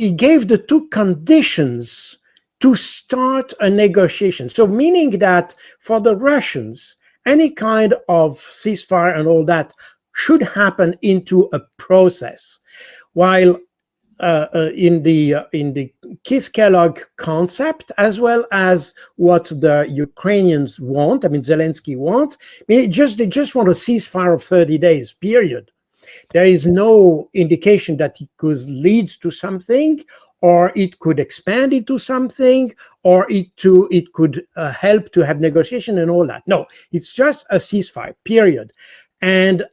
he gave the two conditions to start a negotiation. So meaning that for the Russians, any kind of ceasefire and all that should happen into a process, while in the Keith Kellogg concept, as well as what the Ukrainians want, I mean Zelensky wants, I mean, they just want a ceasefire of 30 days, period. There is no indication that it could lead to something, or it could expand into something, or it could help to have negotiation and all that. No, it's just a ceasefire, period. And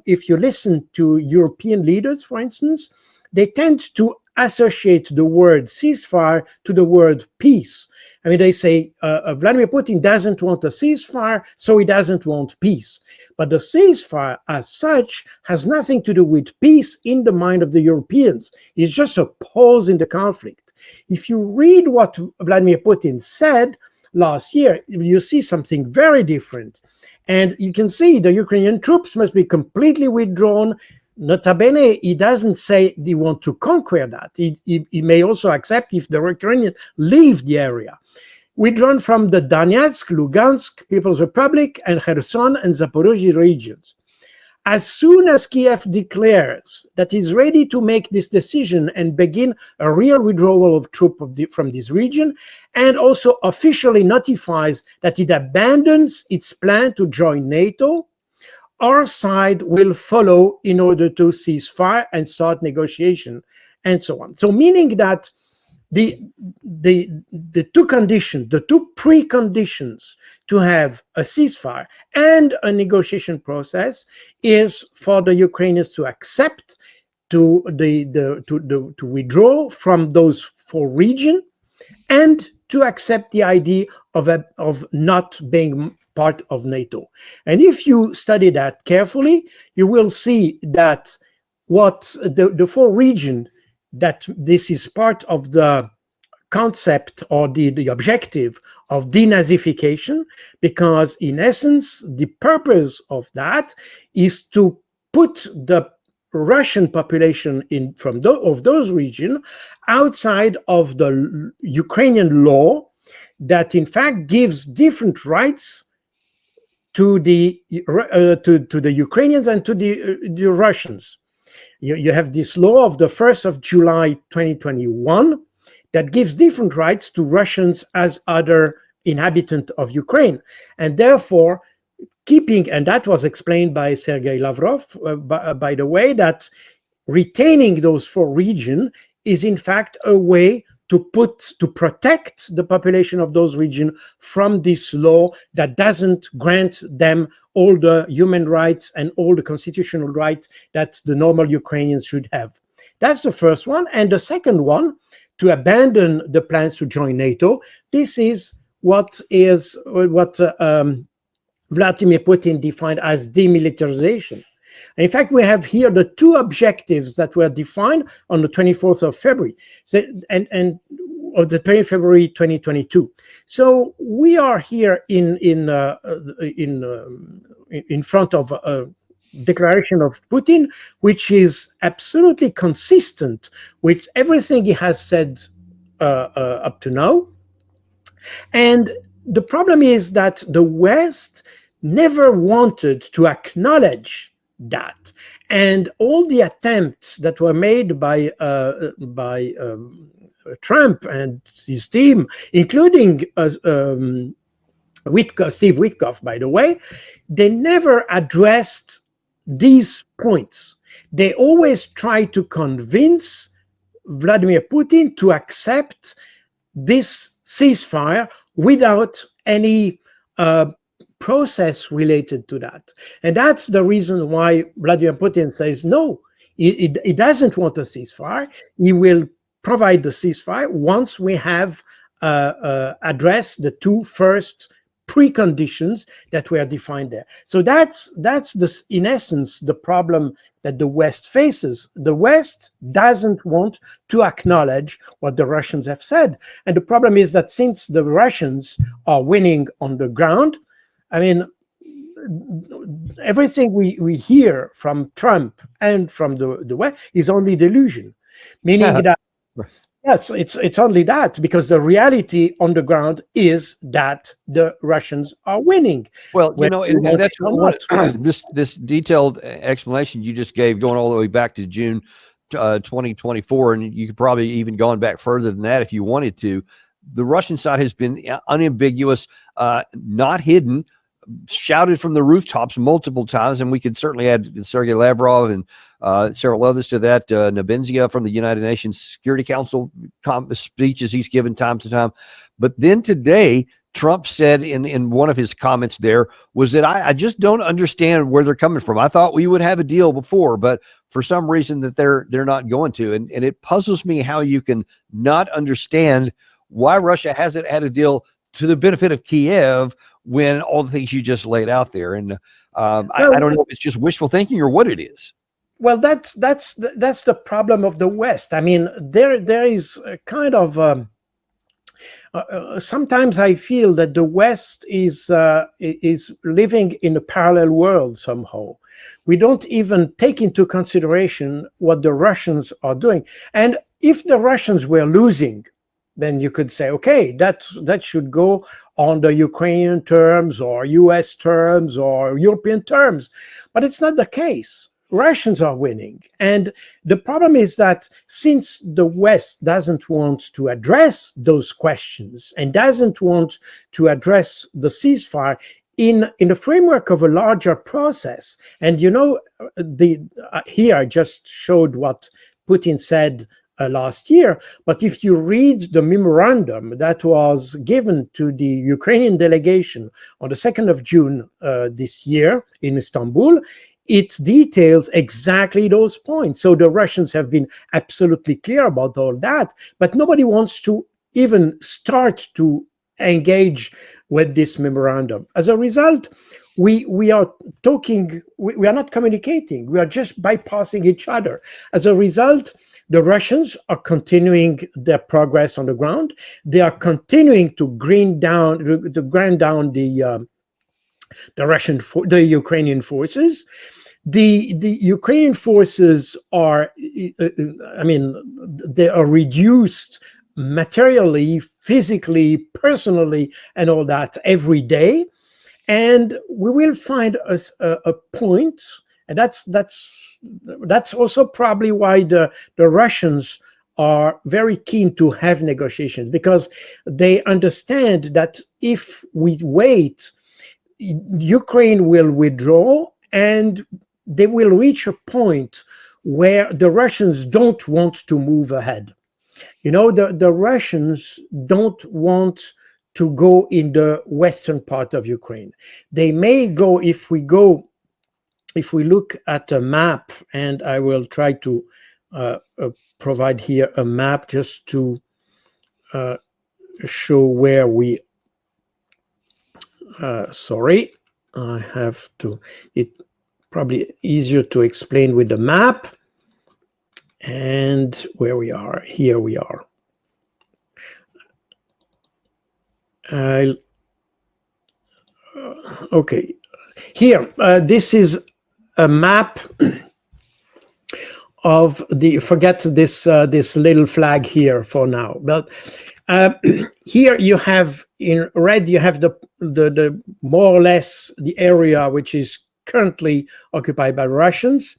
if you listen to European leaders, for instance, they tend to associate the word ceasefire to the word peace. I mean, they say Vladimir Putin doesn't want a ceasefire, so he doesn't want peace. But the ceasefire as such has nothing to do with peace in the mind of the Europeans. It's just a pause in the conflict. If you read what Vladimir Putin said last year, you see something very different. And you can see the Ukrainian troops must be completely withdrawn. Nota bene, he doesn't say they want to conquer that. He may also accept if the Ukrainians leave the area. Withdrawn from the Donetsk, Luhansk, People's Republic, and Kherson and Zaporizhzhia regions. As soon as Kiev declares that he's ready to make this decision and begin a real withdrawal of troops from this region, and also officially notifies that it abandons its plan to join NATO, our side will follow in order to cease fire and start negotiation, and so on. So meaning that the two conditions, the two preconditions to have a ceasefire and a negotiation process is for the Ukrainians to accept to withdraw from those four regions, and to accept the idea of not being part of NATO. And if you study that carefully, you will see that what the four regions, that this is part of the concept or the objective of denazification, because in essence, the purpose of that is to put the Russian population of those regions outside of the Ukrainian law that in fact gives different rights to the Ukrainians and to the Russians. You have this law of the 1st of July 2021 that gives different rights to Russians as other inhabitants of Ukraine. And therefore, and that was explained by Sergei Lavrov, by the way, that retaining those four regions is in fact a way to protect the population of those regions from this law that doesn't grant them all the human rights and all the constitutional rights that the normal Ukrainians should have. That's the first one. And the second one, to abandon the plans to join NATO. This is what Vladimir Putin defined as demilitarization. In fact, we have here the two objectives that were defined on the 24th of February, and of the 20th February 2022. So we are here in front of a declaration of Putin, which is absolutely consistent with everything he has said up to now. And the problem is that the West never wanted to acknowledge that, and all the attempts that were made by Trump and his team, including Steve Witkoff, by the way, they never addressed these points. They always try to convince Vladimir Putin to accept this ceasefire without any process related to that. And that's the reason why Vladimir Putin says no, he doesn't want a ceasefire. He will provide the ceasefire once we have addressed the two first preconditions that were defined there. So that's in essence the problem that the West faces. The West doesn't want to acknowledge what the Russians have said. And the problem is that since the Russians are winning on the ground, I mean, everything we hear from Trump and from the West is only delusion, meaning that Yes, it's only that, because the reality on the ground is that the Russians are winning. Well, Whether you and want that's it or not. what this detailed explanation you just gave, going all the way back to June 2024, and you could probably even gone back further than that if you wanted to. The Russian side has been unambiguous, not hidden, shouted from the rooftops multiple times, and we could certainly add Sergei Lavrov and several others to that. Nebenzia from the United Nations Security Council speeches he's given time to time. But then today, Trump said in one of his comments there was that I just don't understand where they're coming from. I thought we would have a deal before, but for some reason that they're not going to. And it puzzles me how you can not understand why Russia hasn't had a deal to the benefit of Kiev when all the things you just laid out there. And I don't know if it's just wishful thinking or what it is. Well, that's the problem of the West. I mean, there is a kind of sometimes I feel that the West is living in a parallel world somehow. We don't even take into consideration what the Russians are doing. And if the Russians were losing, then you could say, okay, that should go on the Ukrainian terms or US terms or European terms. But it's not the case. Russians are winning. And the problem is that since the West doesn't want to address those questions and doesn't want to address the ceasefire in the framework of a larger process, and here I just showed what Putin said last year, but if you read the memorandum that was given to the Ukrainian delegation on the 2nd of June this year in Istanbul, it details exactly those points. So the Russians have been absolutely clear about all that, but nobody wants to even start to engage with this memorandum. As a result, we are talking, we are not communicating, we are just bypassing each other. As a result, the Russians are continuing their progress on the ground. They are continuing to grind down the Ukrainian forces. The Ukrainian forces are, they are reduced materially, physically, personally, and all that every day. And we will find a point, and that's also probably why the Russians are very keen to have negotiations, because they understand that if we wait, Ukraine will withdraw and they will reach a point where the Russians don't want to move ahead. The Russians don't want to go in the western part of Ukraine. They may go, if we look at a map, and I will try to provide here a map just to show where we sorry, I have to, it probably easier to explain with the map. And where we are, here we are. Okay, here, this is a map of the, forget this little flag here for now, but here you have in red, you have the more or less the area which is currently occupied by Russians.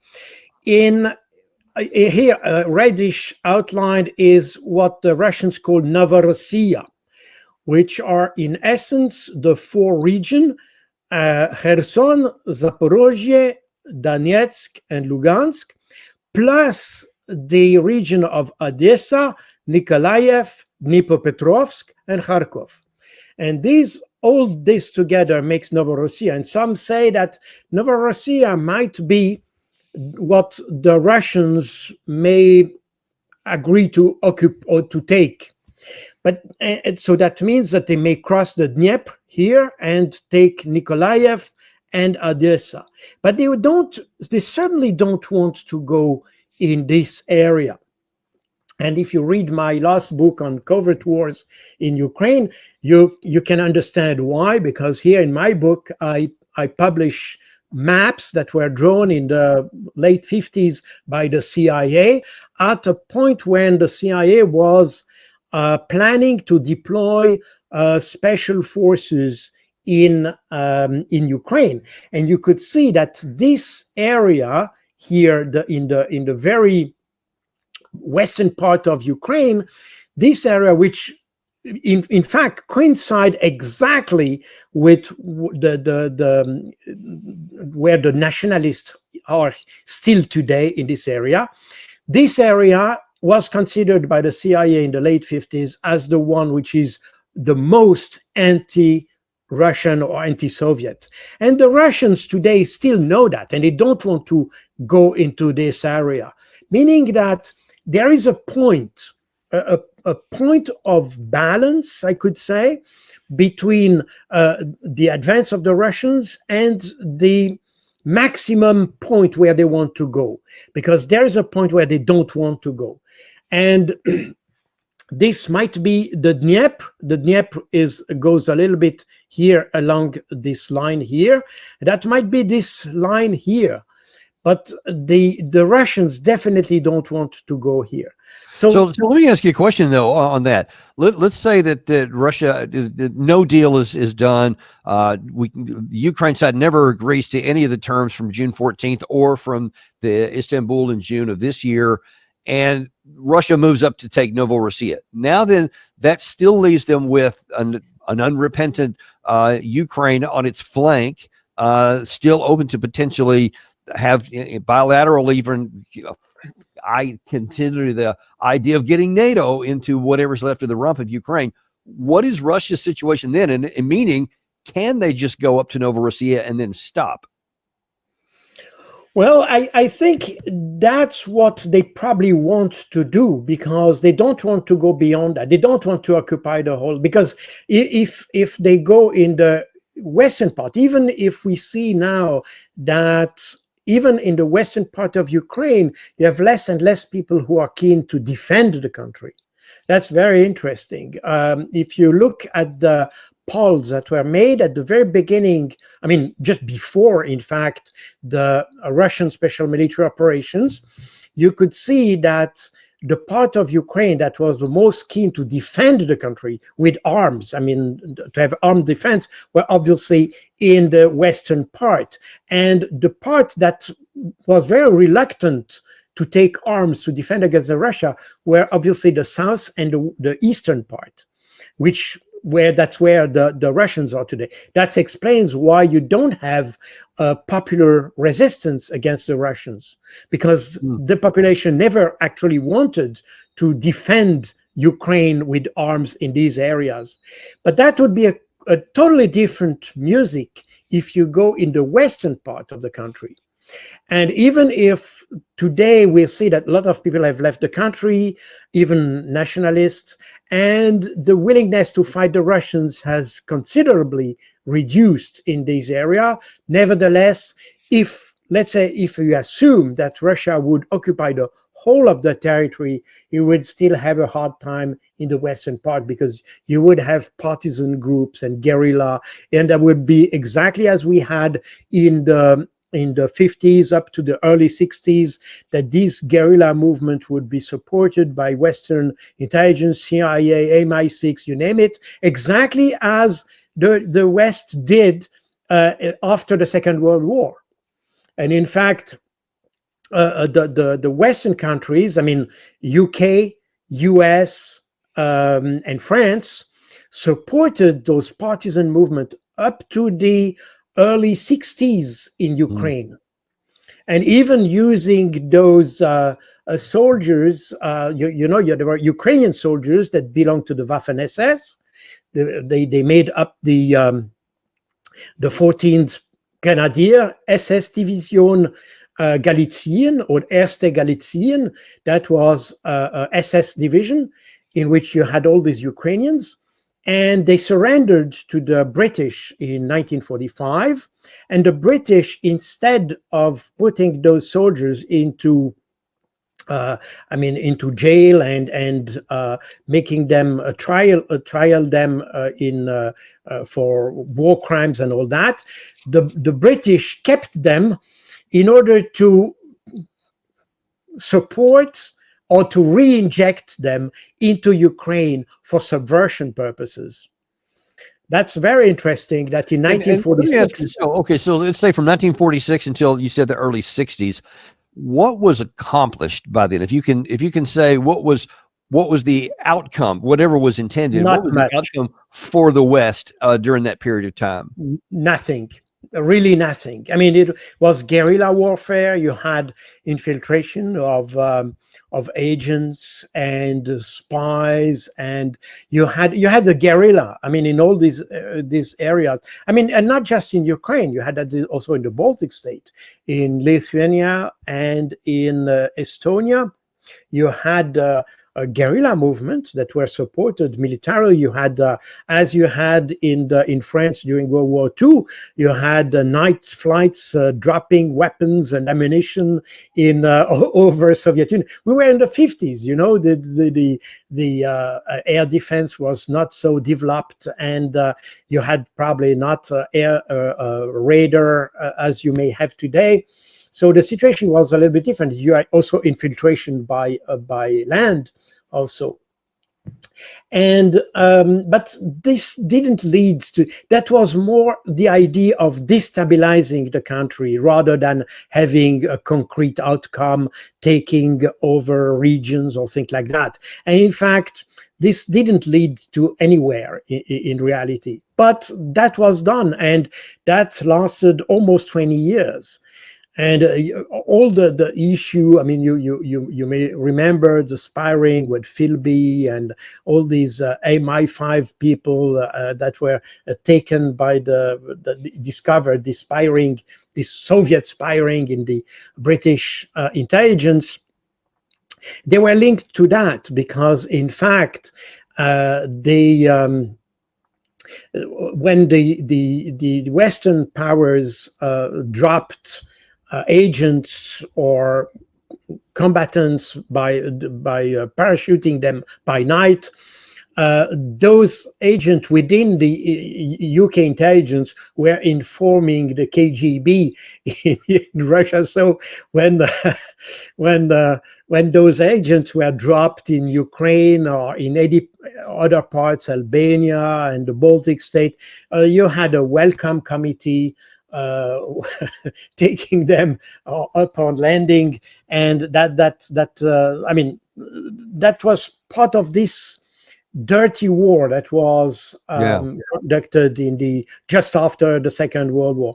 In here, reddish outlined is what the Russians call Novorossiya, which are in essence the four regions: Kherson, Zaporizhzhia, Donetsk, and Luhansk, plus the region of Odessa, Nikolaev, Dnipropetrovsk, and Kharkov. And all this together makes Novorossiya. And some say that Novorossiya might be what the Russians may agree to occupy or to take. But so that means that they may cross the Dnieper here and take Nikolaev and Odessa. But they certainly don't want to go in this area. And if you read my last book on covert wars in Ukraine, you can understand why, because here in my book, I publish maps that were drawn in the late 50s by the CIA at a point when the CIA was planning to deploy special forces in Ukraine. And you could see that this area here, in the very western part of Ukraine, this area, which in fact coincide exactly with the where the nationalists are still today in this area. This area was considered by the CIA in the late 50s as the one which is the most anti-Russian or anti-Soviet. And the Russians today still know that, and they don't want to go into this area, meaning that there is a point, a point of balance, I could say, between the advance of the Russians and the maximum point where they want to go, because there is a point where they don't want to go. And this might be the Dnieper. The Dnieper goes a little bit here along this line here. That might be this line here. But the Russians definitely don't want to go here. So let me ask you a question, though, on that. Let's say that Russia, no deal is done. The Ukraine side never agrees to any of the terms from June 14th or from the Istanbul in June of this year, and Russia moves up to take Novorossiya. Now then, that still leaves them with an unrepentant Ukraine on its flank, still open to potentially have bilateral, even I consider the idea of getting NATO into whatever's left of the rump of Ukraine. What is Russia's situation then? And meaning, can they just go up to Novorossiya and then stop? Well, I think that's what they probably want to do, because they don't want to go beyond that. They don't want to occupy the whole, because if they go in the western part, even if we see now that even in the western part of Ukraine, you have less and less people who are keen to defend the country. That's very interesting. If you look at the polls that were made at the very beginning, I mean, just before, in fact, the Russian special military operations, you could see that the part of Ukraine that was the most keen to defend the country with arms, I mean, to have armed defense, were obviously in the western part. And the part that was very reluctant to take arms to defend against Russia were obviously the south and the eastern part, that's where the Russians are today. That explains why you don't have popular resistance against the Russians, because the population never actually wanted to defend Ukraine with arms in these areas. But that would be a totally different music if you go in the western part of the country. And even if today we see that a lot of people have left the country, even nationalists, and the willingness to fight the Russians has considerably reduced in this area. Nevertheless, let's say if you assume that Russia would occupy the whole of the territory, you would still have a hard time in the western part, because you would have partisan groups and guerrilla, and that would be exactly as we had in the 50s up to the early 60s, that this guerrilla movement would be supported by Western intelligence, CIA, MI6, you name it, exactly as the West did after the Second World War. And in fact, the Western countries, I mean, UK, US, and France, supported those partisan movements up to the early 60s in Ukraine. And even using those soldiers, there were Ukrainian soldiers that belonged to the Waffen SS. They made up the 14th Grenadier SS Division Galizien, or Erste Galizien. That was a SS division in which you had all these Ukrainians. And they surrendered to the British in 1945. And the British, instead of putting those soldiers into I mean, into jail and making them trial them in for war crimes and all that. The British kept them in order to support or to re-inject them into Ukraine for subversion purposes. That's very interesting that in And let me ask 1946. you, so, okay, so let's say from 1946 until you said the early 60s, what was accomplished by then? If you can say what was the outcome, whatever was intended, what Not was much. the outcome for the West during that period of time? Nothing, really nothing. I mean, it was guerrilla warfare. You had infiltration of agents and spies, and you had the guerrilla. I mean, in all these areas. I mean, and not just in Ukraine. You had that also in the Baltic state, in Lithuania and in Estonia. You had a guerrilla movement that were supported militarily. You had, as you had in France during World War II, you had night flights dropping weapons and ammunition in over Soviet Union. We were in the 50s, you know, the air defense was not so developed, and you had probably not air radar as you may have today. So the situation was a little bit different. You had also infiltration by land also. And but this didn't lead to, that was more the idea of destabilizing the country rather than having a concrete outcome, taking over regions or things like that. And in fact, this didn't lead to anywhere in reality. But that was done, and that lasted almost 20 years. And all the issue, I mean, you may remember the spying with Philby and all these MI5 people that were taken by discovered this spying, this Soviet spying in the British intelligence. They were linked to that because, in fact, they when the Western powers dropped agents or combatants by parachuting them by night, those agents within the UK intelligence were informing the KGB in Russia. So when those agents were dropped in Ukraine or in any other parts, Albania and the Baltic state, you had a welcome committee taking them upon landing, and that I mean, that was part of this dirty war that was conducted in just after the Second World War.